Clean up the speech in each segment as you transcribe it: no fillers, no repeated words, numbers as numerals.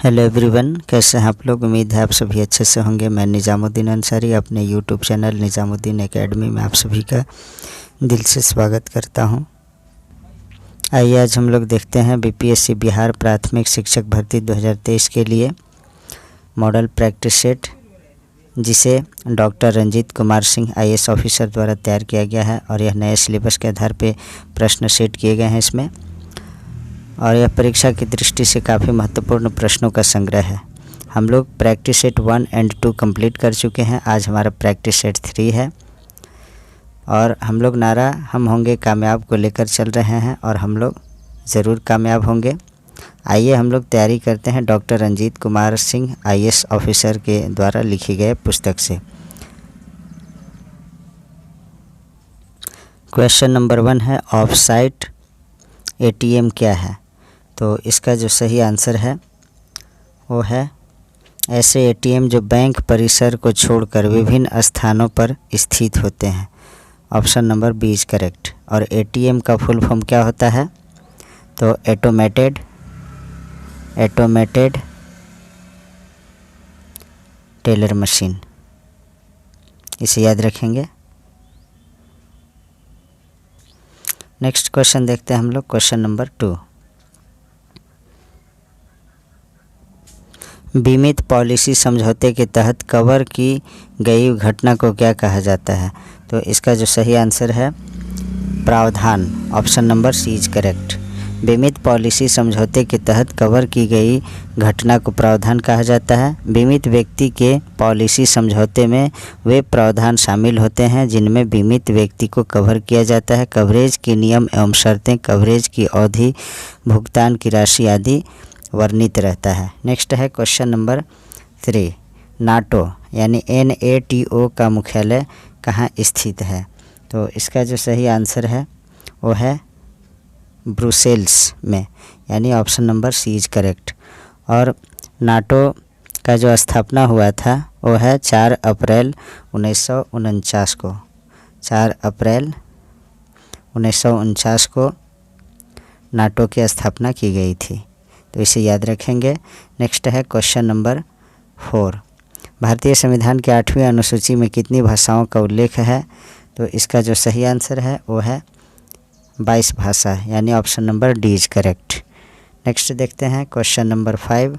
Hello everyone, कैसे हैं आप लोग। उम्मीद है आप सभी अच्छे से होंगे। मैं निज़ामुद्दीन अंसारी अपने यूट्यूब चैनल निज़ामुद्दीन एकेडमी में आप सभी का दिल से स्वागत करता हूं। आइए आज हम लोग देखते हैं बीपीएससी बिहार प्राथमिक शिक्षक भर्ती 2023 के लिए मॉडल प्रैक्टिस सेट, जिसे doctor Ranjit Kumar Singh IAS officer द्वारा तैयार किया गया है और यह नए सिलेबस के आधार पर प्रश्न सेट किए गए हैं इसमें। और यह परीक्षा की दृष्टि से काफ़ी महत्वपूर्ण प्रश्नों का संग्रह है। हम लोग प्रैक्टिस सेट 1 और 2 कंप्लीट कर चुके हैं। आज हमारा प्रैक्टिस सेट 3 है और हम लोग नारा हम होंगे कामयाब को लेकर चल रहे हैं और हम लोग ज़रूर कामयाब होंगे। आइए हम लोग तैयारी करते हैं doctor Ranjit Kumar Singh IAS officer के द्वारा लिखी गए पुस्तक से। क्वेश्चन नंबर 1 है, ऑफ साइट एटीएम क्या है। तो इसका जो सही आंसर है वो है ऐसे एटीएम जो बैंक परिसर को छोड़कर विभिन्न स्थानों पर स्थित होते हैं। Option number B is correct. और एटीएम का फुल फॉर्म क्या होता है, तो ऑटोमेटेड टेलर मशीन, इसे याद रखेंगे। नेक्स्ट क्वेश्चन देखते हैं हम लोग, क्वेश्चन नंबर 2। बीमित पॉलिसी समझौते के तहत कवर की गई घटना को क्या कहा जाता है। तो इसका जो सही आंसर है प्रावधान। Option number C is correct. बीमित पॉलिसी समझौते के तहत कवर की गई घटना को प्रावधान कहा जाता है। बीमित व्यक्ति के पॉलिसी समझौते में वे प्रावधान शामिल होते हैं जिनमें बीमित व्यक्ति को कवर किया जाता है। कवरेज के नियम एवं शर्तें, कवरेज की अवधि, भुगतान की राशि आदि वर्णित रहता है। नेक्स्ट है क्वेश्चन नंबर 3। नाटो यानी NATO का मुख्यालय कहाँ स्थित है। तो इसका जो सही आंसर है वो है ब्रुसेल्स में, यानी option number C is correct. और नाटो का जो स्थापना हुआ था वो है 4 अप्रैल 1949 को। 4 अप्रैल 1949 को नाटो की स्थापना की गई थी, तो इसे याद रखेंगे। नेक्स्ट है क्वेश्चन नंबर 4। भारतीय संविधान के 8वीं अनुसूची में कितनी भाषाओं का उल्लेख है। तो इसका जो सही आंसर है वो है 22 भाषा, यानी option number D is correct. Next देखते हैं क्वेश्चन नंबर 5।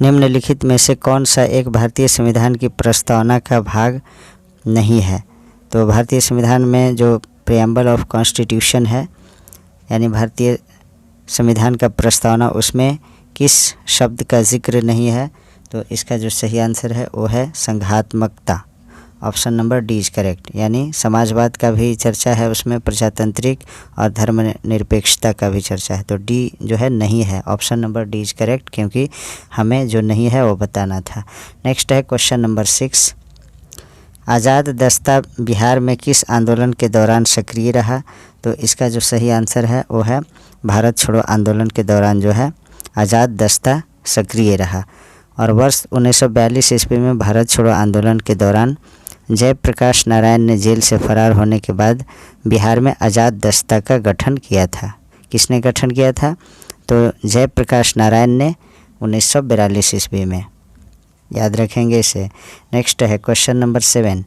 निम्नलिखित में से कौन सा एक भारतीय संविधान की प्रस्तावना का भाग नहीं है। तो भारतीय संविधान में जो प्रीएम्बल ऑफ कॉन्स्टिट्यूशन है, यानी भारतीय संविधान का प्रस्तावना, उसमें किस शब्द का जिक्र नहीं है। तो इसका जो सही आंसर है वो है संघात्मकता। Option number D is correct. यानी समाजवाद का भी चर्चा है उसमें, प्रजातांत्रिक और धर्मनिरपेक्षता का भी चर्चा है। तो डी जो है नहीं है, option number D is correct, क्योंकि हमें जो नहीं है वो बताना था। नेक्स्ट है क्वेश्चन नंबर 6। आज़ाद दस्ता बिहार में किस आंदोलन के दौरान सक्रिय रहा। तो इसका जो सही आंसर है वो है भारत छोड़ो आंदोलन के दौरान जो है आज़ाद दस्ता सक्रिय रहा। और वर्ष 1942 ईस्वी में भारत छोड़ो आंदोलन के दौरान जयप्रकाश नारायण ने जेल से फरार होने के बाद बिहार में आज़ाद दस्ता का गठन किया था। किसने गठन किया था, तो जयप्रकाश नारायण ने 1942 ईस्वी में, याद रखेंगे इसे। नेक्स्ट है क्वेश्चन नंबर 7।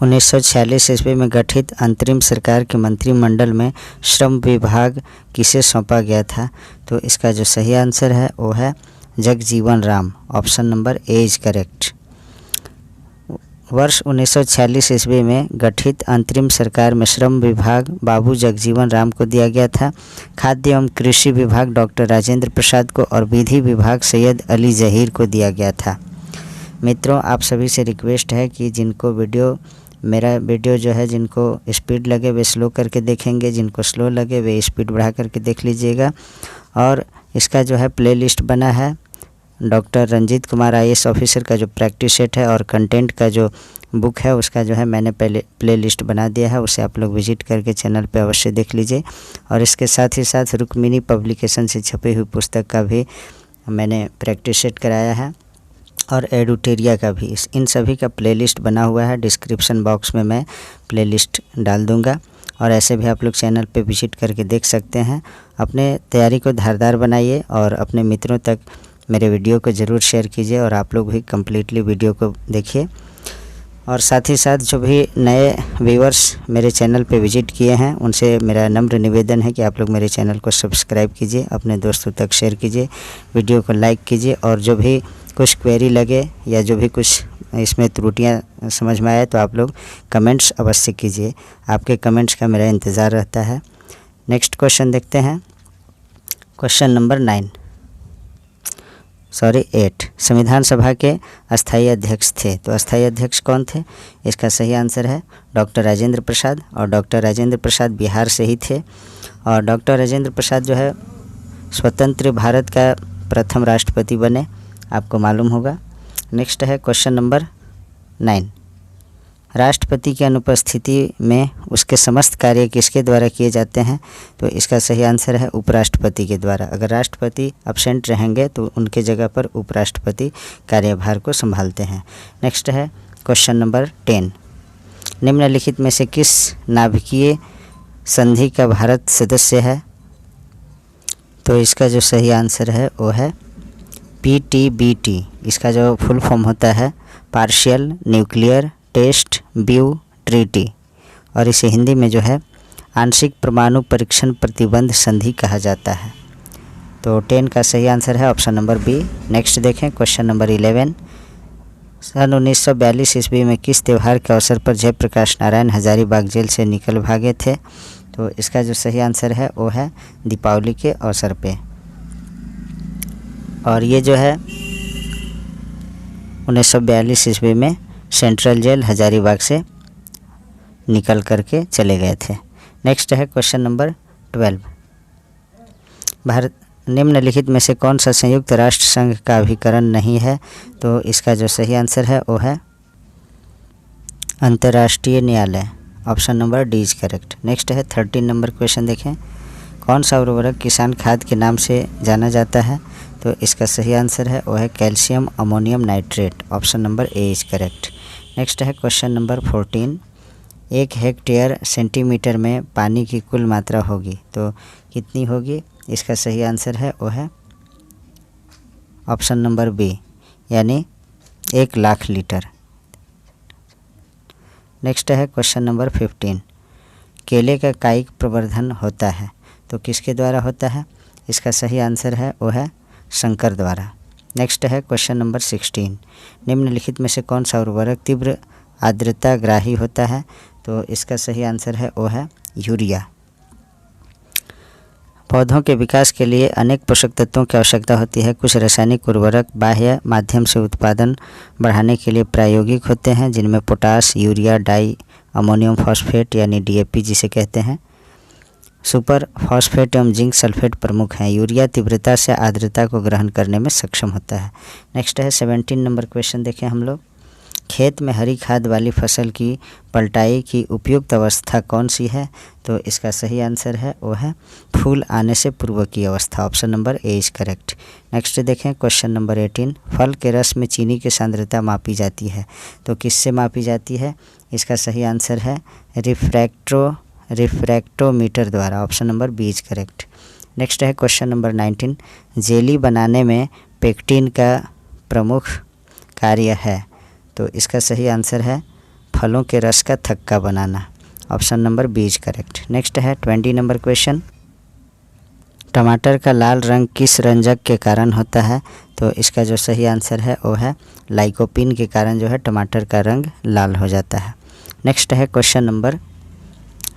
1946 ईस्वी में गठित अंतरिम सरकार के मंत्रिमंडल में श्रम विभाग किसे सौंपा गया था। तो इसका जो सही आंसर है वो है Jagjivan Ram. Option number A is correct. वर्ष 1946 ईस्वी में गठित अंतरिम सरकार में श्रम विभाग बाबू जगजीवन राम को दिया गया था। खाद्य एवं कृषि विभाग डॉक्टर राजेंद्र प्रसाद को और विधि विभाग सैयद अली जहीर को दिया गया था। मित्रों, आप सभी से रिक्वेस्ट है कि जिनको मेरा वीडियो जो है, जिनको स्पीड लगे वे स्लो करके देखेंगे, जिनको स्लो लगे वे स्पीड बढ़ा करके देख लीजिएगा। और इसका जो है प्लेलिस्ट बना है doctor Ranjit Kumar IAS officer का जो प्रैक्टिस सेट है और कंटेंट का जो बुक है उसका जो है मैंने पहले प्लेलिस्ट बना दिया है, उसे आप लोग विजिट करके चैनल पे अवश्य देख लीजिए। और इसके साथ ही साथ रुक्मिणी पब्लिकेशन से छपी हुई पुस्तक का भी मैंने प्रैक्टिस सेट कराया है और एडुटेरिया का भी। इन सभी का प्लेलिस्ट बना हुआ है, डिस्क्रिप्शन बॉक्स में मैं प्लेलिस्ट डाल दूंगा। और ऐसे भी आप लोग चैनल पे विजिट करके देख सकते हैं। अपने तैयारी को धारदार बनाइए और अपने मित्रों तक मेरे वीडियो को ज़रूर शेयर कीजिए और आप लोग भी कम्प्लीटली वीडियो को देखिए। और साथ ही साथ जो भी नए व्यूअर्स मेरे चैनल पे विजिट किए हैं उनसे मेरा नम्र निवेदन है कि आप लोग मेरे चैनल को सब्सक्राइब कीजिए, अपने दोस्तों तक शेयर कीजिए, वीडियो को लाइक कीजिए और जो भी कुछ क्वेरी लगे या जो भी कुछ इसमें त्रुटियां समझ में आए तो आप लोग कमेंट्स अवश्य कीजिए। आपके कमेंट्स का मेरा इंतज़ार रहता है। नेक्स्ट क्वेश्चन देखते हैं। क्वेश्चन नंबर 8 संविधान सभा के अस्थाई अध्यक्ष थे, तो अस्थाई अध्यक्ष कौन थे? इसका सही आंसर है डॉक्टर राजेंद्र प्रसाद, और डॉक्टर राजेंद्र प्रसाद बिहार से ही थे। और डॉक्टर राजेंद्र प्रसाद जो है स्वतंत्र भारत का प्रथम राष्ट्रपति बने, आपको मालूम होगा। नेक्स्ट है क्वेश्चन नंबर 9 राष्ट्रपति की अनुपस्थिति में उसके समस्त कार्य किसके द्वारा किए जाते हैं? तो इसका सही आंसर है उपराष्ट्रपति के द्वारा। अगर राष्ट्रपति अब्सेंट रहेंगे तो उनके जगह पर उपराष्ट्रपति कार्यभार को संभालते हैं। नेक्स्ट है क्वेश्चन नंबर 10 निम्नलिखित में से किस नाभिकीय संधि का भारत सदस्य है? तो इसका जो सही आंसर है वो है PTBT। इसका जो फुल फॉर्म होता है partial nuclear test view treaty, और इसे हिंदी में जो है आंशिक परमाणु परीक्षण प्रतिबंध संधि कहा जाता है। तो 10 का सही आंसर है ऑप्शन नंबर बी। नेक्स्ट देखें क्वेश्चन नंबर 11 सन 1942 ईस्वी में किस त्यौहार के अवसर पर जयप्रकाश नारायण हजारीबाग जेल से निकल भागे थे? तो इसका जो सही आंसर है वो है दीपावली के अवसर पे। और ये जो है 1942 ईस्वी में सेंट्रल जेल हजारीबाग से निकल करके चले गए थे। नेक्स्ट है क्वेश्चन नंबर 12 भारत निम्नलिखित में से कौन सा संयुक्त राष्ट्र संघ का अभिकरण नहीं है? तो इसका जो सही आंसर है वो है अंतर्राष्ट्रीय न्यायालय, option number D is correct. Next है 13 नंबर क्वेश्चन देखें। कौन सा उर्वरक किसान खाद के नाम से जाना जाता है? तो इसका सही आंसर है वो है calcium ammonium nitrate, option number A is correct. Next है क्वेश्चन नंबर 14 1 हेक्टेयर सेंटीमीटर में पानी की कुल मात्रा होगी, तो कितनी होगी? इसका सही आंसर है वो है ऑप्शन नंबर बी, यानी 1 लाख लीटर। नेक्स्ट है क्वेश्चन नंबर 15 केले का कायिक प्रवर्धन होता है, तो किसके द्वारा होता है? इसका सही आंसर है वो है शंकर द्वारा। नेक्स्ट है क्वेश्चन नंबर 16 निम्नलिखित में से कौन सा उर्वरक तीव्र आर्द्रता ग्राही होता है? तो इसका सही आंसर है वो है यूरिया। पौधों के विकास के लिए अनेक पोषक तत्वों की आवश्यकता होती है। कुछ रासायनिक उर्वरक बाह्य माध्यम से उत्पादन बढ़ाने के लिए प्रायोगिक होते हैं, जिनमें potash, urea, di ammonium phosphate यानी DAP जिसे कहते हैं, सुपर फॉस्फेट एवं जिंक सल्फेट प्रमुख हैं। यूरिया तीव्रता से आर्द्रता को ग्रहण करने में सक्षम होता है। नेक्स्ट है 17 नंबर क्वेश्चन देखें हम लोग। खेत में हरी खाद वाली फसल की पलटाई की उपयुक्त अवस्था कौन सी है? तो इसका सही आंसर है वो है फूल आने से पूर्व की अवस्था, option number A is correct. Next देखें क्वेश्चन नंबर 18 फल के रस में चीनी की सांद्रता मापी जाती है, तो किससे मापी जाती है? इसका सही आंसर है रिफ्रैक्टोमीटर द्वारा, option number B is correct. Next है क्वेश्चन नंबर 19 जेली बनाने में पेक्टिन का प्रमुख कार्य है, तो इसका सही आंसर है फलों के रस का थक्का बनाना, option number B is correct. Next है 20 नंबर क्वेश्चन टमाटर का लाल रंग किस रंजक के कारण होता है? तो इसका जो सही आंसर है वो है लाइकोपिन के कारण जो है टमाटर का रंग लाल हो जाता है। नेक्स्ट है क्वेश्चन नंबर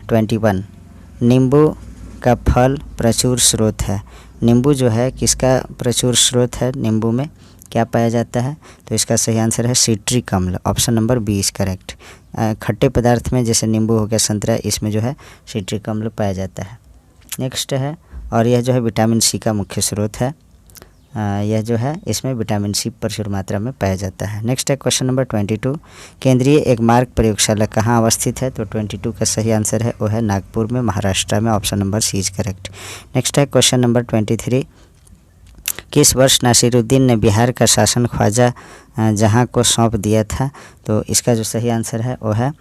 21 नींबू का फल प्रचुर स्रोत है। नींबू जो है किसका प्रचुर स्रोत है? नींबू में क्या पाया जाता है? तो इसका सही आंसर है सिट्रिक अम्ल, option number B is correct. खट्टे पदार्थ में जैसे नींबू हो गया, संतरा, इसमें जो है सिट्रिक अम्ल पाया जाता है। नेक्स्ट है, और यह जो है विटामिन सी का मुख्य स्रोत है। यह जो है इसमें विटामिन सी प्रचुर मात्रा में पाया जाता है। नेक्स्ट है क्वेश्चन नंबर 22 केंद्रीय एगमार्क प्रयोगशाला कहाँ अवस्थित है? तो 22 का सही आंसर है वो है नागपुर में, महाराष्ट्र में, option number C is correct. Next है क्वेश्चन नंबर 23 किस वर्ष नासिरुद्दीन ने बिहार का शासन ख्वाजा जहाँ को सौंप दिया था? तो इसका जो सही आंसर है वो है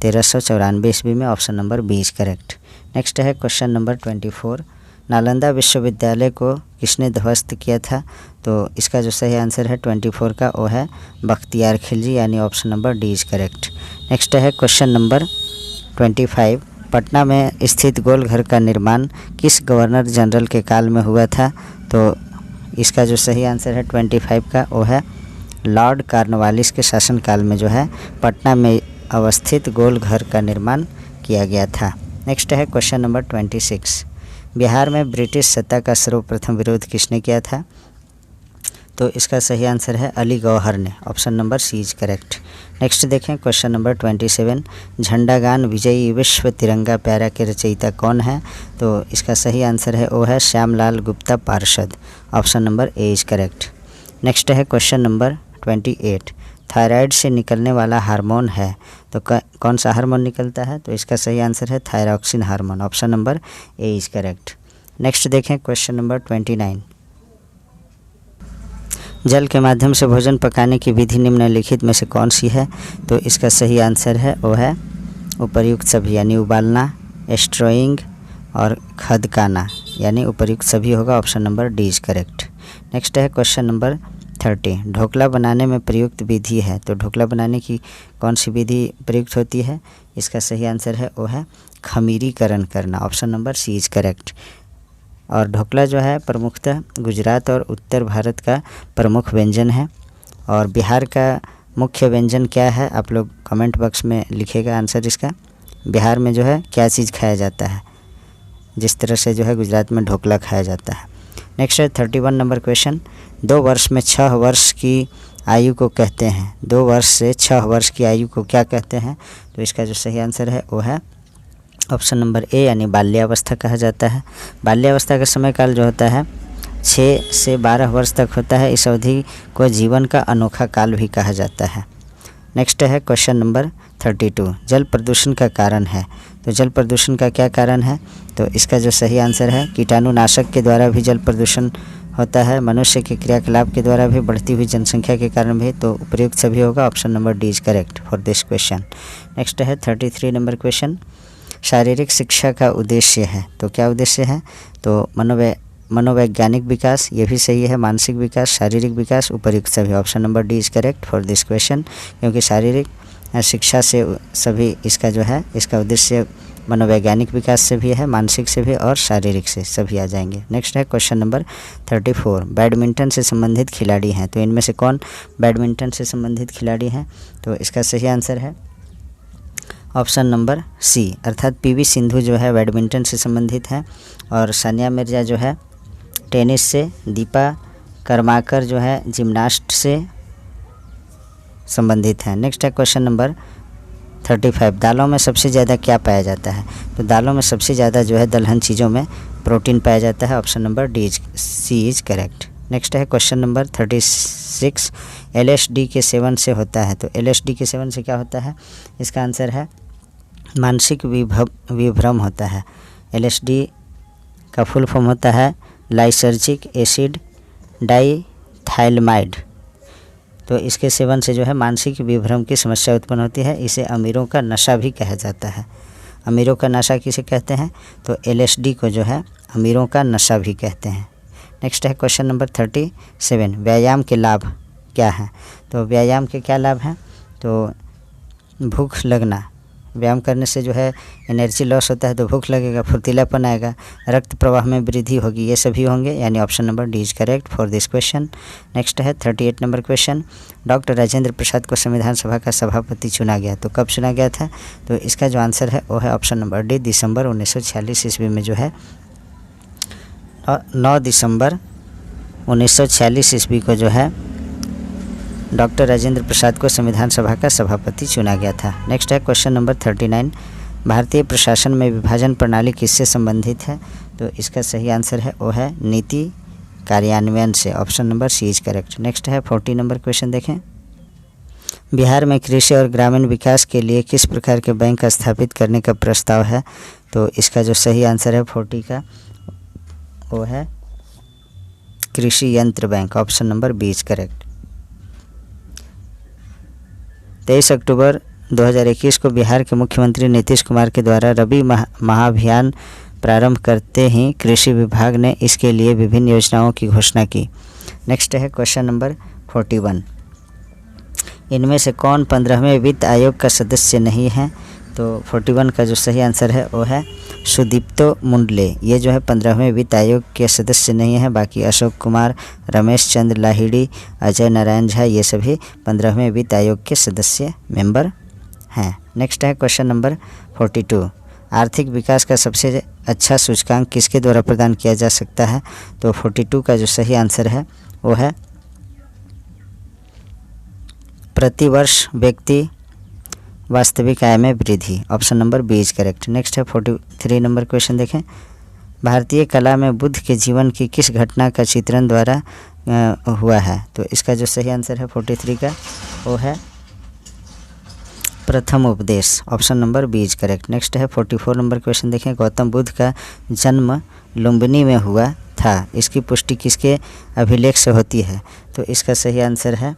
1394 ईस्वी में। Option number B is correct. Next है क्वेश्चन नंबर 24, नालंदा विश्वविद्यालय को किसने ध्वस्त किया था? तो इसका जो सही आंसर है 24 का वो है बख्तियार खिलजी, यानी option number D is correct. Next है क्वेश्चन नंबर 25, पटना में स्थित गोलघर का निर्माण किस गवर्नर जनरल के काल में हुआ था? तो इसका जो सही आंसर है 25 का वो है लॉर्ड कॉर्नवालिस के शासनकाल में जो है पटना में अवस्थित गोलघर का निर्माण किया गया था। नेक्स्ट है क्वेश्चन नंबर 26, बिहार में ब्रिटिश सत्ता का सर्वप्रथम विरोध किसने किया था? तो इसका सही आंसर है अली गौहर ने। Option number C is correct. Next देखें क्वेश्चन नंबर 27, झंडा गान विजयी विश्व तिरंगा प्यारा के रचयिता कौन है? तो इसका सही आंसर है वो है श्यामलाल गुप्ता पार्षद। Option number A is correct. Next है क्वेश्चन नंबर 28, थायराइड से निकलने वाला हार्मोन है तो कौन सा हार्मोन निकलता है? तो इसका सही आंसर है thyroxine hormone. Option number A is correct. Next देखें क्वेश्चन नंबर 29, जल के माध्यम से भोजन पकाने की विधि निम्नलिखित में से कौन सी है? तो इसका सही आंसर है वो है उपर्युक्त सभी, यानी उबालना, स्ट्रोइंग और खदकाना, यानी उपर्युक्त सभी होगा। Option number D is correct. Next है क्वेश्चन नंबर 30, ढोकला बनाने में प्रयुक्त विधि है तो ढोकला बनाने की कौन सी विधि प्रयुक्त होती है? इसका सही आंसर है वो है खमीरीकरण करना। Option number C is correct. और ढोकला जो है प्रमुखतः गुजरात और उत्तर भारत का प्रमुख व्यंजन है। और बिहार का मुख्य व्यंजन क्या है? आप लोग कमेंट बॉक्स में लिखिएगा आंसर इसका। बिहार में जो है क्या चीज़ खाया जाता है, जिस तरह से जो है गुजरात में ढोकला खाया जाता है। नेक्स्ट है 31 नंबर क्वेश्चन, 2 वर्ष में 6 वर्ष की आयु को कहते हैं। 2 वर्ष से 6 वर्ष की आयु को क्या कहते हैं? तो इसका जो सही आंसर है वो है ऑप्शन नंबर ए, यानी बाल्यावस्था कहा जाता है। बाल्यावस्था का समय काल जो होता है 6 से 12 वर्ष तक होता है। इस अवधि को जीवन का अनोखा काल भी कहा जाता है। नेक्स्ट है क्वेश्चन नंबर 32, जल प्रदूषण का कारण है तो जल प्रदूषण का क्या कारण है? तो इसका जो सही आंसर है कीटाणुनाशक के द्वारा भी जल प्रदूषण होता है, मनुष्य के क्रियाकलाप के द्वारा भी, बढ़ती हुई जनसंख्या के कारण भी। तो उपयुक्त सभी होगा। Option number D is correct for this question. Next है 33 नंबर क्वेश्चन, शारीरिक शिक्षा का उद्देश्य है तो क्या उद्देश्य है? तो मनोवैज्ञानिक विकास, ये भी सही है, मानसिक विकास, शारीरिक विकास, उपयुक्त सभी। Option number D is correct for this question, क्योंकि शारीरिक शिक्षा से सभी इसका जो है इसका उद्देश्य मनोवैज्ञानिक विकास से भी है, मानसिक से भी और शारीरिक से सभी आ जाएंगे। नेक्स्ट है क्वेश्चन नंबर 34, बैडमिंटन से संबंधित खिलाड़ी हैं तो इनमें से कौन बैडमिंटन से संबंधित खिलाड़ी हैं? तो इसका सही आंसर है ऑप्शन नंबर सी, अर्थात पीवी सिंधु जो है बैडमिंटन से संबंधित है और सानिया मिर्जा जो है टेनिस से, दीपा कर्माकर जो है जिम्नास्ट से संबंधित है। नेक्स्ट है क्वेश्चन नंबर 35, दालों में सबसे ज़्यादा क्या पाया जाता है? तो दालों में सबसे ज़्यादा जो है दलहन चीज़ों में प्रोटीन पाया जाता है। Option number D C is correct. Next है क्वेश्चन नंबर 36, LSD के सेवन से होता है तो LSD के सेवन से क्या होता है? इसका आंसर है मानसिक विभ्रम होता है। LSD का फुल फॉर्म होता है लाइसर्जिक एसिड डाइथाइलमाइड। तो इसके सेवन से जो है मानसिक विभ्रम की समस्या उत्पन्न होती है। इसे अमीरों का नशा भी कहा जाता है। अमीरों का नशा किसे कहते हैं? तो LSD को जो है अमीरों का नशा भी कहते हैं। नेक्स्ट है क्वेश्चन नंबर 37, व्यायाम के लाभ क्या हैं? तो व्यायाम के क्या लाभ हैं? तो भूख लगना, व्यायाम करने से जो है एनर्जी लॉस होता है तो भूख लगेगा, फुर्तीलापन आएगा, रक्त प्रवाह में वृद्धि होगी, ये सभी होंगे, यानी option number D is correct for this question. Next है 38 number question, doctor Rajendra Prasad को संविधान सभा का सभापति चुना गया तो कब चुना गया था? तो इसका जो आंसर है वो है ऑप्शन नंबर डी, दिसंबर 1946 ईस्वी में जो है 9 दिसंबर 1946 ईस्वी को जो है डॉक्टर राजेंद्र प्रसाद को संविधान सभा का सभापति चुना गया था। नेक्स्ट है क्वेश्चन नंबर 39, भारतीय प्रशासन में विभाजन प्रणाली किससे संबंधित है? तो इसका सही आंसर है वो है नीति कार्यान्वयन से। Option number C is correct. Next है 40 नंबर क्वेश्चन देखें, बिहार में कृषि और ग्रामीण विकास के लिए किस प्रकार के बैंक स्थापित करने का प्रस्ताव है? तो इसका जो सही आंसर है 40 का वो है कृषि यंत्र bank. Option number B is correct. 23 अक्टूबर 2021 को बिहार के मुख्यमंत्री नीतीश कुमार के द्वारा रबी महाअभियान प्रारंभ करते ही कृषि विभाग ने इसके लिए विभिन्न योजनाओं की घोषणा की। नेक्स्ट है क्वेश्चन नंबर 41। इनमें से कौन 15वें वित्त आयोग का सदस्य नहीं है? तो 41 का जो सही आंसर है वो है सुदीप्तो मुंडले। ये जो है 15वें वित्त आयोग के सदस्य नहीं है। बाकी अशोक कुमार, रमेश चंद्र लाहिड़ी, अजय नारायण झा ये सभी 15वें वित्त आयोग के सदस्य मेंबर हैं। नेक्स्ट है क्वेश्चन नंबर 42। आर्थिक विकास का सबसे अच्छा सूचकांक किसके द्वारा प्रदान किया जा सकता है? तो 42 का जो सही आंसर है वो है प्रतिवर्ष व्यक्ति वास्तविक आय में वृद्धि। Option number B is correct. Next है 43 नंबर क्वेश्चन देखें। भारतीय कला में बुद्ध के जीवन की किस घटना का चित्रण द्वारा हुआ है? तो इसका जो सही आंसर है 43 का वो है प्रथम उपदेश। Option number B is correct. Next है 44 नंबर क्वेश्चन देखें। गौतम बुद्ध का जन्म लुम्बिनी में हुआ था, इसकी पुष्टि किसके अभिलेख से होती है? तो इसका सही आंसर है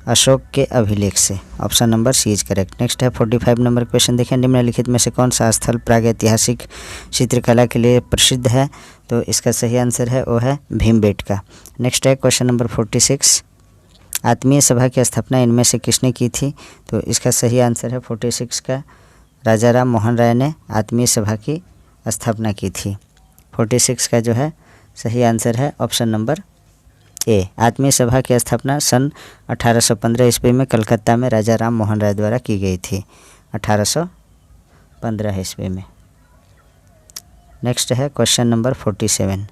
अशोक के अभिलेख से। Option number C is correct. Next है 45 नंबर क्वेश्चन देखें। निम्नलिखित में से कौन सा स्थल प्रागैतिहासिक चित्रकला के लिए प्रसिद्ध है? तो इसका सही आंसर है वो है भीमबेटका। नेक्स्ट है क्वेश्चन नंबर 46। आत्मीय सभा की स्थापना इनमें से किसने की थी? तो इसका सही आंसर है 46 का राजा राम मोहन राय ने आत्मीय सभा की स्थापना की थी। 46 का जो है सही आंसर है ऑप्शन नंबर ए। आत्मीय सभा की स्थापना सन 1815 ईस्वी में कलकत्ता में राजा राम मोहन राय द्वारा की गई थी, 1815 ईस्वी में। नेक्स्ट है क्वेश्चन नंबर 47।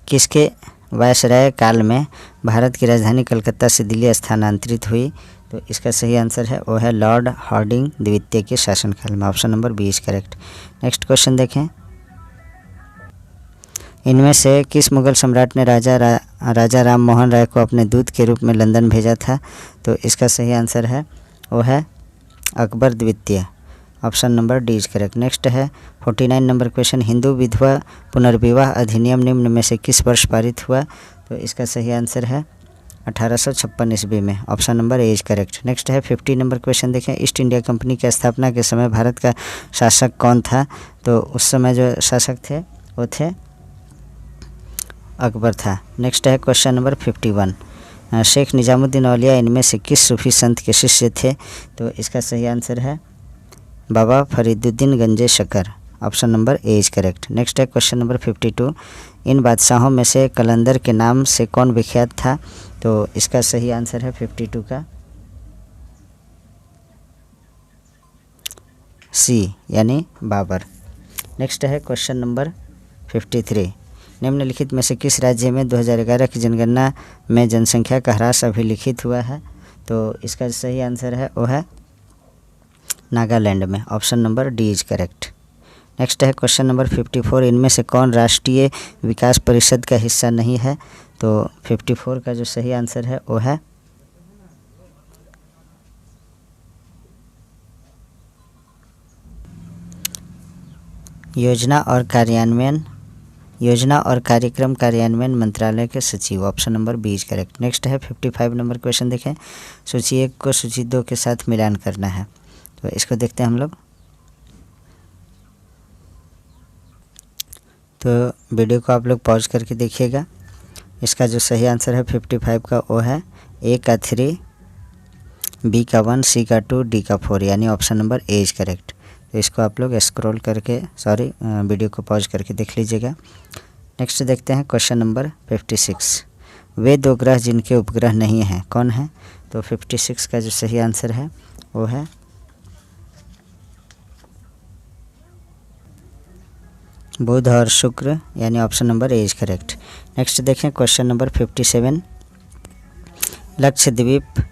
किसके वायसराय काल में भारत की राजधानी कलकत्ता से दिल्ली स्थानांतरित हुई? तो इसका सही आंसर है वो है लॉर्ड हार्डिंग द्वितीय के शासनकाल में। Option number B is correct. Next question देखें। इनमें से किस मुगल सम्राट ने राजा राम मोहन राय को अपने दूत के रूप में लंदन भेजा था? तो इसका सही आंसर है वो है अकबर द्वितीय। Option number D is correct. Next है 49 नंबर क्वेश्चन। हिंदू विधवा पुनर्विवाह अधिनियम निम्न में से किस वर्ष पारित हुआ? तो इसका सही आंसर है 1856 ईस्वी में। Option number A is correct. Next है 50 नंबर क्वेश्चन देखें। ईस्ट इंडिया कंपनी की स्थापना के समय भारत का शासक कौन था? तो उस समय जो शासक थे वो थे अकबर था। नेक्स्ट है क्वेश्चन नंबर 51। शेख निजामुद्दीन औलिया इनमें से किस सूफी संत के शिष्य थे? तो इसका सही आंसर है Baba Fariduddin Ganje Shakar. Option number A is correct. Next है क्वेश्चन नंबर 52। इन बादशाहों में से कलंदर के नाम से कौन विख्यात था? तो इसका सही आंसर है 52 का सी यानी बाबर। नेक्स्ट है क्वेश्चन नंबर 53। निम्नलिखित में से किस राज्य में 2011 की जनगणना में जनसंख्या का ह्रास अभिलिखित हुआ है? तो इसका सही आंसर है वो है नागालैंड में। Option number D is correct. Next है क्वेश्चन नंबर 54। इनमें से कौन राष्ट्रीय विकास परिषद का हिस्सा नहीं है? तो 54 का जो सही आंसर है वो है योजना और कार्यक्रम कार्यान्वयन मंत्रालय के सचिव। Option number B is correct. Next है 55 नंबर क्वेश्चन देखें। सूची 1 को सूची 2 के साथ मिलान करना है, तो इसको देखते हैं हम लोग। तो वीडियो को आप लोग पॉज करके देखिएगा। इसका जो सही आंसर है 55 का वो है ए का 3, बी का 1, सी का 2, डी का 4 यानी option number A is correct. तो इसको आप लोग स्क्रॉल करके वीडियो को पॉज करके देख लीजिएगा। नेक्स्ट देखते हैं क्वेश्चन नंबर 56। वे दो ग्रह जिनके उपग्रह नहीं हैं कौन है? तो 56 का जो सही आंसर है वो है बुध और शुक्र यानी option number A is correct. Next देखें क्वेश्चन नंबर 57। लक्षद्वीप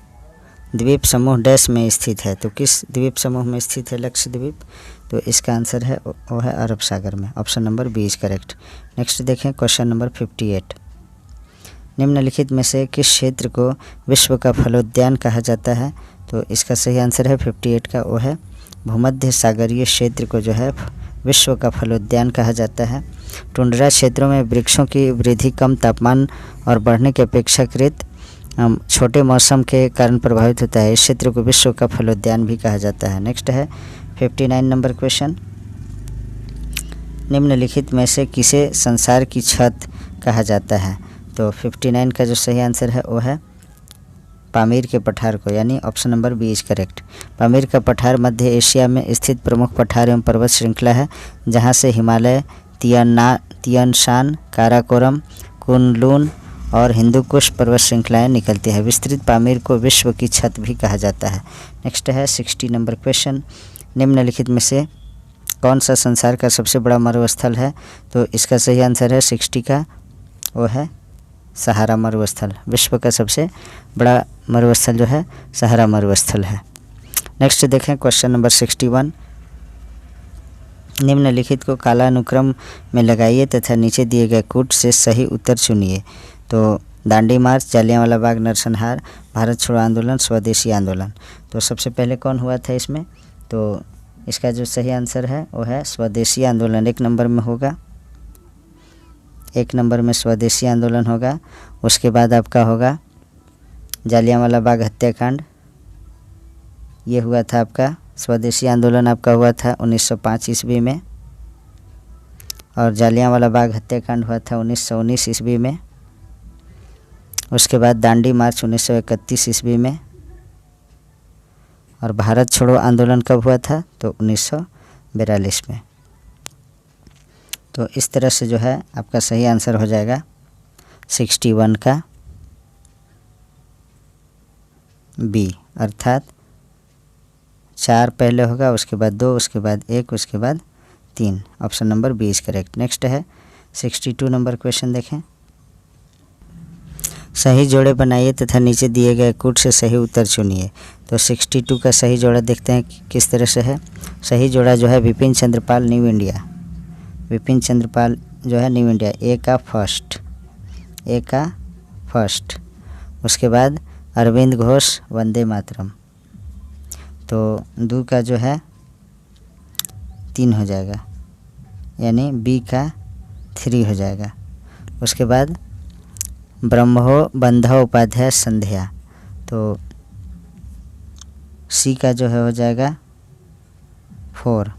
द्वीप समूह डैश में स्थित है, तो किस द्वीप समूह में स्थित है लक्षद्वीप? तो इसका आंसर है वो है अरब सागर में। Option number B is correct. Next देखें क्वेश्चन नंबर 58। निम्नलिखित में से किस क्षेत्र को विश्व का फलोद्यान कहा जाता है? तो इसका सही आंसर है 58 का वो है भूमध्य सागरीय क्षेत्र को जो है विश्व का फलोद्यान कहा जाता है। टुंड्रा क्षेत्रों में वृक्षों की वृद्धि कम तापमान और बढ़ने के अपेक्षाकृत छोटे मौसम के कारण प्रभावित होता है। इस क्षेत्र को विश्व का फलोद्यान भी कहा जाता है। नेक्स्ट है 59 नंबर क्वेश्चन, निम्नलिखित में से किसे संसार की छत कहा जाता है? तो 59 का जो सही आंसर है वो है पामीर के पठार को, यानी option number B is correct. Pamir का पठार मध्य एशिया में स्थित प्रमुख पठार एवं पर्वत श्रृंखला है, जहां से हिमालय, तियानशान, काराकोरम, कुनलुन और हिंदुकुश पर्वत श्रृंखलाएँ निकलती है। विस्तृत पामीर को विश्व की छत भी कहा जाता है। नेक्स्ट है 60 नंबर क्वेश्चन, निम्नलिखित में से कौन सा संसार का सबसे बड़ा मरुस्थल है? तो इसका सही आंसर है 60 का, वो है सहारा मरुस्थल। विश्व का सबसे बड़ा मरुस्थल जो है सहारा मरुस्थल है। नेक्स्ट देखें क्वेश्चन नंबर 61, निम्नलिखित को कालानुक्रम में लगाइए तथा नीचे दिए गए कूट से सही उत्तर चुनिए। तो दांडी मार्च, जालियांवाला बाग नरसंहार, भारत छोड़ो आंदोलन, स्वदेशी आंदोलन। तो सबसे पहले कौन हुआ था इसमें? तो इसका जो सही आंसर है वो है स्वदेशी आंदोलन। एक नंबर में होगा, एक नंबर में स्वदेशी आंदोलन होगा। उसके बाद आपका होगा जालियांवाला बाग हत्याकांड, ये हुआ था आपका स्वदेशी आंदोलन आपका हुआ था 1905 ईस्वी में, और जालियांवाला बाग हत्याकांड हुआ था 1919 ईस्वी में। उसके बाद दांडी मार्च 1931 ईस्वी में, और भारत छोड़ो आंदोलन कब हुआ था? तो 1942 में। तो इस तरह से जो है आपका सही आंसर हो जाएगा 61 का बी, अर्थात 4 पहले होगा, उसके बाद 2, उसके बाद 1, उसके बाद 3। Option number B is correct. Next है 62 नंबर क्वेश्चन देखें, सही जोड़े बनाइए तथा नीचे दिए गए कूट से सही उत्तर चुनिए। तो 62 का सही जोड़ा देखते हैं किस तरह से है। सही जोड़ा जो है विपिन चंद्रपाल न्यू इंडिया, विपिन चंद्रपाल जो है न्यू इंडिया, ए का फर्स्ट। उसके बाद अरविंद घोष वंदे मातरम, तो दो का जो है 3 हो जाएगा, यानी बी का 3 हो जाएगा। उसके बाद ब्रह्मो बंधा उपाध्याय संध्या, तो सी का जो है हो जाएगा 4,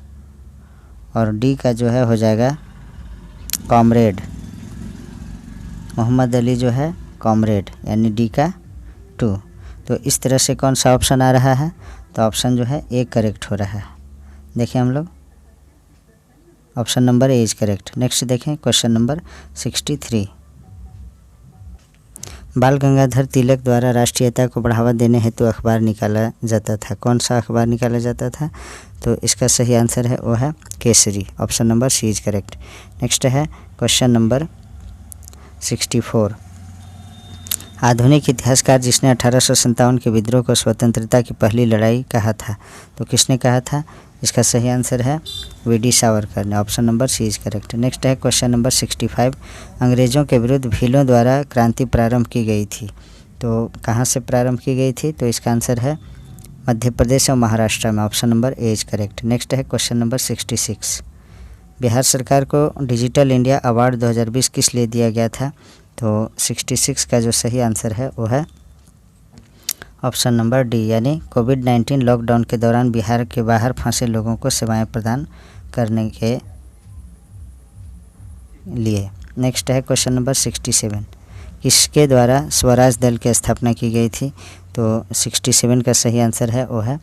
और डी का जो है हो जाएगा कॉमरेड, मोहम्मद अली जो है कॉमरेड, यानी डी का 2। तो इस तरह से कौन सा ऑप्शन आ रहा है? तो ऑप्शन जो है ए करेक्ट हो रहा है। देखिए हम लोग option number A is correct. Next देखें क्वेश्चन नंबर 63, बाल गंगाधर तिलक द्वारा राष्ट्रीयता को बढ़ावा देने हेतु अखबार निकाला जाता था। कौन सा अखबार निकाला जाता था? तो इसका सही आंसर है वो है Kesari. Option number C is correct. Next है क्वेश्चन नंबर 64, आधुनिक इतिहासकार जिसने 1857 के विद्रोह को स्वतंत्रता की पहली लड़ाई कहा था, तो किसने कहा था? इसका सही आंसर है वी.डी. सावरकर ने। Option number C is correct. Next है क्वेश्चन नंबर 65, अंग्रेज़ों के विरुद्ध भीलों द्वारा क्रांति प्रारंभ की गई थी। तो कहाँ से प्रारंभ की गई थी? तो इसका आंसर है मध्य प्रदेश और महाराष्ट्र में। Option number A is correct. Next है क्वेश्चन नंबर 66, बिहार सरकार को डिजिटल इंडिया अवार्ड 2020 किस लिए दिया गया था? तो 66 का जो सही आंसर है वो है ऑप्शन नंबर डी, यानी कोविड-19 लॉकडाउन के दौरान बिहार के बाहर फंसे लोगों को सेवाएं प्रदान करने के लिए। नेक्स्ट है क्वेश्चन नंबर 67, किसके द्वारा स्वराज दल की स्थापना की गई थी? तो 67 का सही आंसर है वो है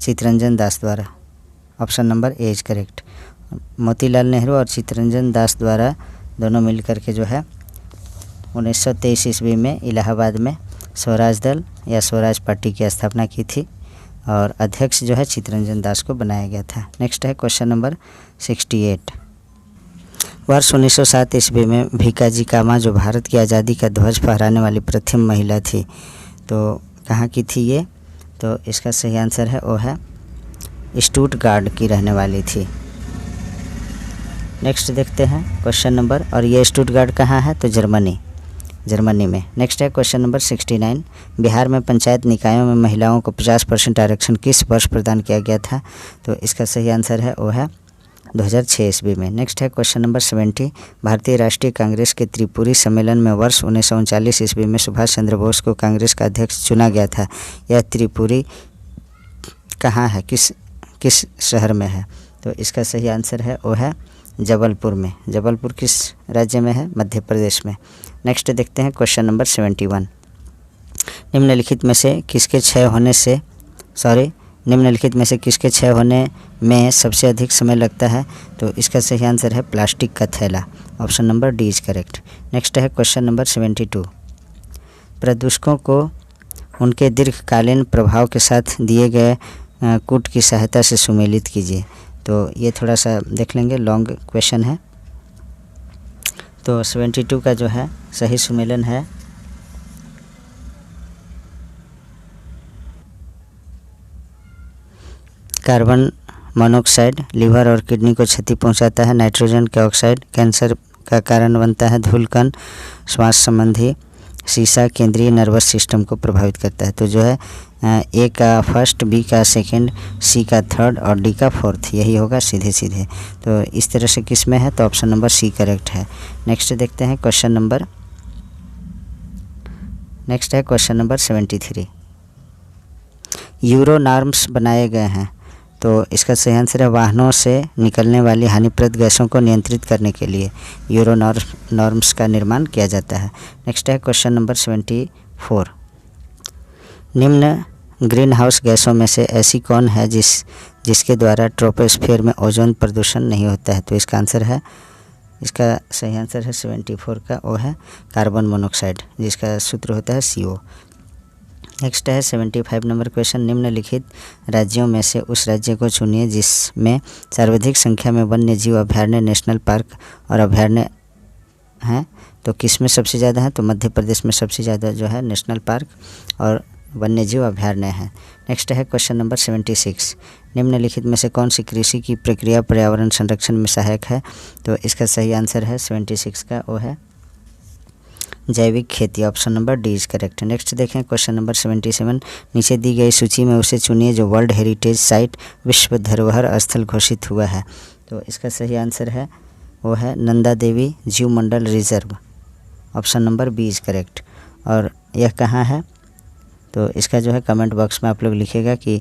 चित्तरंजन दास द्वारा। Option number A is correct. Motilal Nehru और चित्तरंजन दास द्वारा दोनों मिलकर के जो है 1923 ईस्वी में इलाहाबाद में स्वराज दल या स्वराज पार्टी की स्थापना की थी, और अध्यक्ष जो है चित्तरंजन दास को बनाया गया था। नेक्स्ट है क्वेश्चन नंबर 68, वर्ष 1907 ईस्वी में भीकाजी कामा जो भारत की आज़ादी का ध्वज फहराने वाली प्रथम महिला थी, तो कहाँ की थी ये? तो इसका सही आंसर है वो है स्टुटगार्ट की रहने वाली थी। नेक्स्ट देखते हैं क्वेश्चन नंबर, और ये स्टुटगार्ट कहाँ है? तो जर्मनी में। नेक्स्ट है क्वेश्चन नंबर 69, बिहार में पंचायत निकायों में महिलाओं को 50% आरक्षण किस वर्ष प्रदान किया गया था? तो इसका सही आंसर है वो है 2006 ईस्वी में। नेक्स्ट है क्वेश्चन नंबर 70, भारतीय राष्ट्रीय कांग्रेस के त्रिपुरी सम्मेलन में वर्ष 1939 ईस्वी में सुभाष चंद्र बोस को कांग्रेस का अध्यक्ष चुना गया था। यह त्रिपुरी कहाँ है, किस शहर में है? तो इसका सही आंसर है वो है जबलपुर में। जबलपुर किस राज्य में है? मध्य प्रदेश में। नेक्स्ट देखते हैं क्वेश्चन नंबर 71, निम्नलिखित में से किसके क्षय होने में सबसे अधिक समय लगता है? तो इसका सही आंसर है प्लास्टिक का थैला। Option number D is correct. Next है क्वेश्चन नंबर 72, प्रदूषकों को उनके दीर्घकालीन प्रभाव के साथ दिए गए कूट की सहायता से सुमेलित कीजिए। तो ये थोड़ा सा देख लेंगे, लॉन्ग क्वेश्चन है। तो 72 का जो है सही सुमेलन है कार्बन मोनोऑक्साइड लीवर और किडनी को क्षति पहुंचाता है। नाइट्रोजन के ऑक्साइड कैंसर का कारण बनता है। धूलकण श्वास संबंधी, शीशा केंद्रीय नर्वस सिस्टम को प्रभावित करता है। तो जो है ए का फर्स्ट, बी का सेकंड, सी का थर्ड और डी का फोर्थ, यही होगा सीधे। तो इस तरह से किस में है? तो ऑप्शन नंबर सी करेक्ट है। नेक्स्ट देखते हैं क्वेश्चन नंबर 73, यूरो नॉर्म्स बनाए गए हैं। तो इसका सही आंसर है वाहनों से निकलने वाली हानिप्रद गैसों को नियंत्रित करने के लिए यूरो नॉर्म्स का निर्माण किया जाता है। नेक्स्ट है क्वेश्चन नंबर 74, निम्न ग्रीन हाउस गैसों में से ऐसी कौन है जिसके द्वारा ट्रोपोस्फीयर में ओजोन प्रदूषण नहीं होता है? तो इसका सही आंसर है 74 का, वो है कार्बन मोनोऑक्साइड, जिसका सूत्र होता है CO। नेक्स्ट है 75 नंबर क्वेश्चन, निम्नलिखित राज्यों में से उस राज्य को चुनिए जिसमें सर्वाधिक संख्या में वन्य जीव अभयारण्य, नेशनल पार्क और अभयारण्य हैं। तो किस में सबसे ज़्यादा है? तो मध्य प्रदेश में सबसे ज़्यादा जो है नेशनल पार्क और वन्य जीव अभयारण्य है। नेक्स्ट है क्वेश्चन नंबर 76, निम्नलिखित में से कौन सी कृषि की प्रक्रिया पर्यावरण संरक्षण में सहायक है? तो इसका सही आंसर है 76 का, वो है जैविक खेती। Option number D is correct. Next देखें क्वेश्चन नंबर 77, नीचे दी गई सूची में उसे चुनिए जो वर्ल्ड हेरिटेज साइट विश्व धरोहर स्थल घोषित हुआ है। तो इसका सही आंसर है वो है नंदा देवी जीव मंडल reserve. Option number B is correct. और यह कहाँ है? तो इसका जो है कमेंट बॉक्स में आप लोग लिखिएगा कि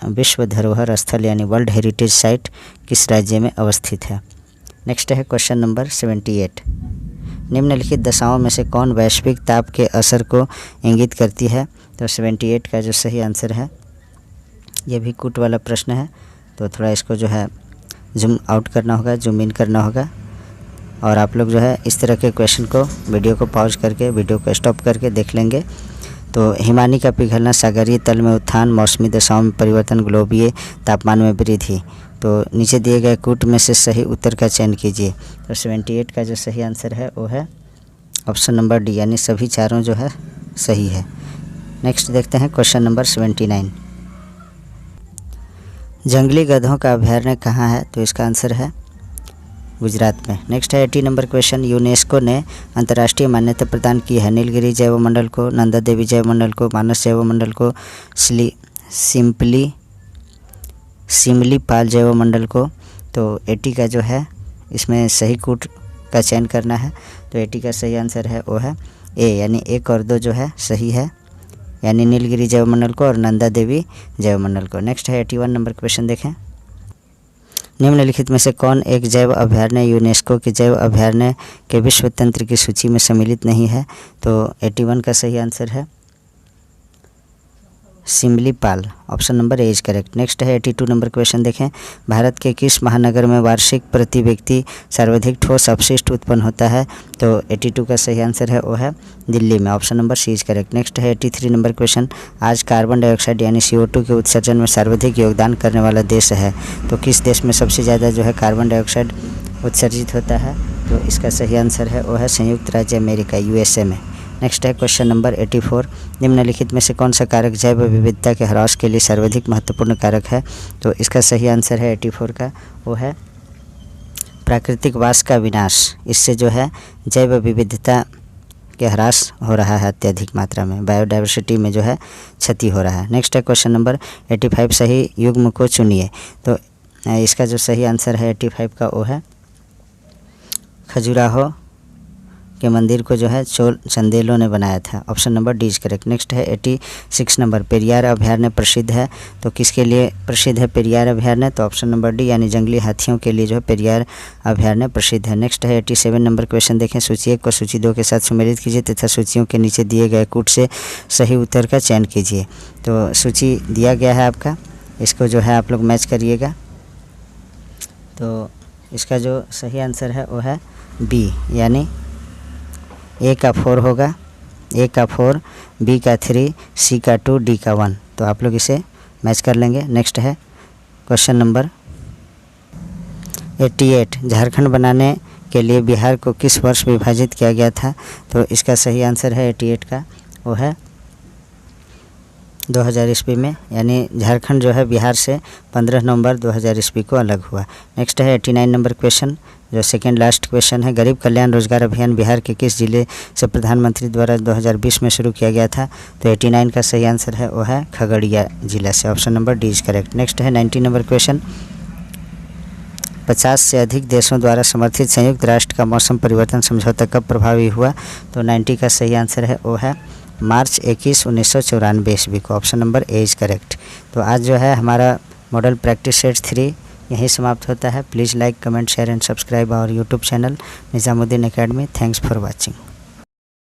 विश्व धरोहर स्थल यानी वर्ल्ड हेरिटेज साइट किस राज्य में अवस्थित है। नेक्स्ट है क्वेश्चन नंबर 78, निम्नलिखित दशाओं में से कौन वैश्विक ताप के असर को इंगित करती है? तो 78 का जो सही आंसर है, ये भी कूट वाला प्रश्न है, तो थोड़ा इसको जो है जूम आउट करना होगा, जूम इन करना होगा। और आप लोग जो है इस तरह के क्वेश्चन को वीडियो को पॉज करके वीडियो को स्टॉप करके देख लेंगे। तो हिमानी का पिघलना, सागरीय तल में उत्थान, मौसमी दशाओं में परिवर्तन, ग्लोबीय तापमान में वृद्धि। तो नीचे दिए गए कूट में से सही उत्तर का चयन कीजिए। तो 78 का जो सही आंसर है वो है ऑप्शन नंबर डी, यानी सभी चारों जो है सही है। नेक्स्ट देखते हैं क्वेश्चन नंबर 79, जंगली गधों का अभयारण्य कहाँ है? तो इसका आंसर है गुजरात में। नेक्स्ट है 80 नंबर क्वेश्चन, यूनेस्को ने अंतर्राष्ट्रीय मान्यता प्रदान की है नीलगिरी जैव मंडल को, नंदा देवी जैव मंडल को, मानस जैव मंडल को, सिमलीपाल जैव मंडल को। तो 80 का जो है इसमें सही कूट का चयन करना है। तो 80 का सही आंसर है वो है ए, यानी 1 और 2 जो है सही है, यानी नीलगिरी जैव मंडल को और नंदा देवी जैव मंडल को। नेक्स्ट है 81 नंबर क्वेश्चन देखें, निम्नलिखित में से कौन एक जैव अभयारण्य यूनेस्को के जैव अभयारण्य के विश्व तंत्र की सूची में सम्मिलित नहीं है? तो 81 का सही आंसर है Similipal. Option number A is correct. Next है 82 नंबर क्वेश्चन देखें, भारत के किस महानगर में वार्षिक प्रति व्यक्ति सर्वाधिक ठोस अपशिष्ट उत्पन्न होता है? तो 82 का सही आंसर है वो है दिल्ली में। Option number C is correct. Next है 83 नंबर क्वेश्चन, आज कार्बन डाइऑक्साइड यानी CO2 के उत्सर्जन में सर्वाधिक योगदान करने वाला देश है। तो किस देश में सबसे ज़्यादा जो है कार्बन डाइऑक्साइड उत्सर्जित होता है? तो इसका सही आंसर है वो है संयुक्त राज्य अमेरिका USA में। नेक्स्ट है क्वेश्चन नंबर 84, निम्नलिखित में से कौन सा कारक जैव विविधता के ह्रास के लिए सर्वाधिक महत्वपूर्ण कारक है? तो इसका सही आंसर है 84 का, वो है प्राकृतिक वास का विनाश। इससे जो है जैव विविधता के ह्रास हो रहा है अत्यधिक मात्रा में, बायोडाइवर्सिटी में जो है क्षति हो रहा है। नेक्स्ट है क्वेश्चन नंबर 85, सही युग्म को चुनिए। तो इसका जो सही आंसर है 85 का वो है खजुराहो के मंदिर को जो है चोल चंदेलों ने बनाया था। Option number D is correct. Next है 86 नंबर, पेरियार अभयारण्य प्रसिद्ध है, तो किसके लिए प्रसिद्ध है पेरियार अभयारण्य? तो ऑप्शन नंबर डी यानी जंगली हाथियों के लिए जो है पेरियार अभयारण्य प्रसिद्ध है। नेक्स्ट है 87 नंबर क्वेश्चन देखें, सूची 1 को सूची 2 के साथ सुमेलित कीजिए तथा सूचियों के नीचे दिए गए कूट से सही उत्तर का चयन कीजिए। तो सूची दिया गया है आपका, इसको जो है आप लोग मैच करिएगा। तो इसका जो सही आंसर है वो है बी, यानी ए का 4 होगा, ए का 4, बी का 3, सी का 2, डी का 1। तो आप लोग इसे मैच कर लेंगे। नेक्स्ट है क्वेश्चन नंबर 88, झारखंड बनाने के लिए बिहार को किस वर्ष विभाजित किया गया था? तो इसका सही आंसर है 88 का वो है 2000 ईस्वी में, यानी झारखंड जो है बिहार से 15 नवंबर 2000 ईस्वी को अलग हुआ। नेक्स्ट है 89 नंबर क्वेश्चन, जो सेकेंड लास्ट क्वेश्चन है, गरीब कल्याण रोजगार अभियान बिहार के किस जिले से प्रधानमंत्री द्वारा 2020 में शुरू किया गया था? तो 89 का सही आंसर है वो है खगड़िया जिला से। Option number D is correct. Next है 90 नंबर क्वेश्चन, 50 से अधिक देशों द्वारा समर्थित संयुक्त राष्ट्र का मौसम परिवर्तन समझौता कब प्रभावी हुआ? तो 90 का सही आंसर है वो है मार्च 21, 1994 ईस्वी को। Option number A is correct. तो आज जो है हमारा मॉडल प्रैक्टिस सेट 3 यहीं समाप्त होता है। Please like, comment, share and subscribe our YouTube channel Nizamuddin academy. Thanks for watching.